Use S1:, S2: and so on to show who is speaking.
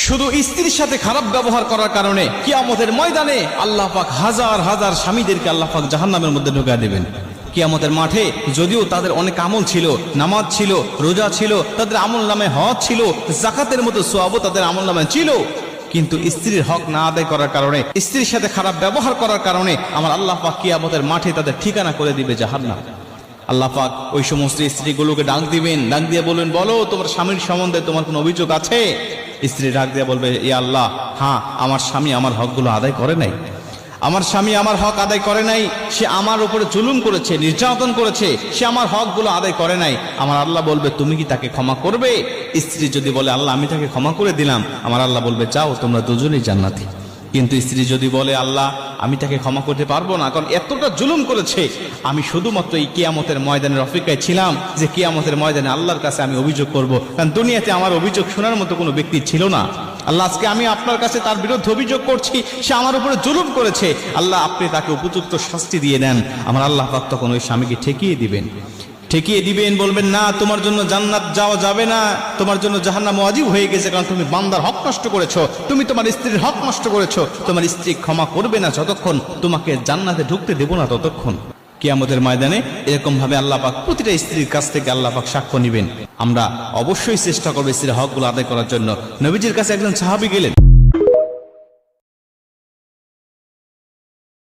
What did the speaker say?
S1: শুধু স্ত্রীর সাথে খারাপ ব্যবহার করার কারণে কিয়ামতের ময়দানে আল্লাহ পাক হাজার হাজার স্বামীদেরকে আল্লাহ পাক জাহান্নামের মধ্যে ঢুকিয়ে দেবেন। কিয়ামতের মাঠে যদিও তাদের অনেক আমল ছিল, নামাজ ছিল, রোজা ছিল, তাদের আমল নামে হজ ছিল, যাকাতের মতো সওয়াবও তাদের আমল নামে ছিল, কিন্তু স্ত্রীর হক না আদায় করার কারণে, স্ত্রীর সাথে খারাপ ব্যবহার করার কারণে আমার আল্লাহ পাক কিয়ামতের মাঠে তাদের ঠিকানা করে দিবে জাহান্নাম। আল্লাহ পাক ওই সমস্ত স্ত্রীগুলোকে ডাক দিবেন, ডাক দিয়ে বলবেন, বলো তোমার স্বামীর সম্বন্ধে তোমার কোনো অভিযোগ আছে? স্ত্রী ডাক দিয়ে বলবে, ইয়া আল্লাহ, হ্যাঁ, আমার স্বামী আমার হকগুলো আদায় করে নাই, আমার স্বামী আমার হক আদায় করে নাই, সে আমার উপরে জুলুম করেছে, নির্যাতন করেছে, সে আমার হকগুলো আদায় করে নাই। আমার আল্লাহ বলবে, তুমি কি তাকে ক্ষমা করবে? স্ত্রী যদি বলে, আল্লাহ আমি তাকে ক্ষমা করে দিলাম, আমার আল্লাহ বলবে, যাও তোমরা দুজনেই জান্নাতি। কিন্তু স্ত্রী যদি বলে, আল্লাহ আমি তাকে ক্ষমা করতে পারবো না, কারণ এতটা জুলুম করেছে, আমি শুধুমাত্র এই কিয়ামতের ময়দানের অপেক্ষায় ছিলাম যে কিয়ামতের ময়দানে আল্লাহর কাছে আমি অভিযোগ করব, কারণ দুনিয়াতে আমার অভিযোগ শোনার মতো কোনো ব্যক্তি ছিল না। আল্লাহ আজকে আমি আপনার কাছে তার বিরুদ্ধে অভিযোগ করছি, সে আমার উপরে জুলুম করেছে, আল্লাহ আপনি তাকে উপযুক্ত শাস্তি দিয়ে দেন। আমার আল্লাহ পাক তখন ওই স্বামীকে ঠেকিয়ে দিবেন, বলবেন, না, তোমার জন্য জান্নাত যাওয়া যাবে না, তোমার জন্য জাহান্নাম ওয়াজিব হয়ে গেছে, কারণ তুমি বান্দার হক নষ্ট করেছো, তুমি তোমার স্ত্রীর হক নষ্ট করেছো, তোমার স্ত্রী ক্ষমা করবে না যতক্ষণ, তোমাকে জান্নাতে ঢুকতে দেব না ততক্ষণ। কিয়ামতের ময়দানে এরকম ভাবে আল্লাহ পাক প্রতিটা স্ত্রীর কাছ থেকে আল্লাহ পাক সাক্ষ্য নিবেন। আমরা অবশ্যই চেষ্টা করবো স্ত্রীর হকগুলো আদায় করার জন্য। নবীজির কাছে একজন সাহাবী গেলেন।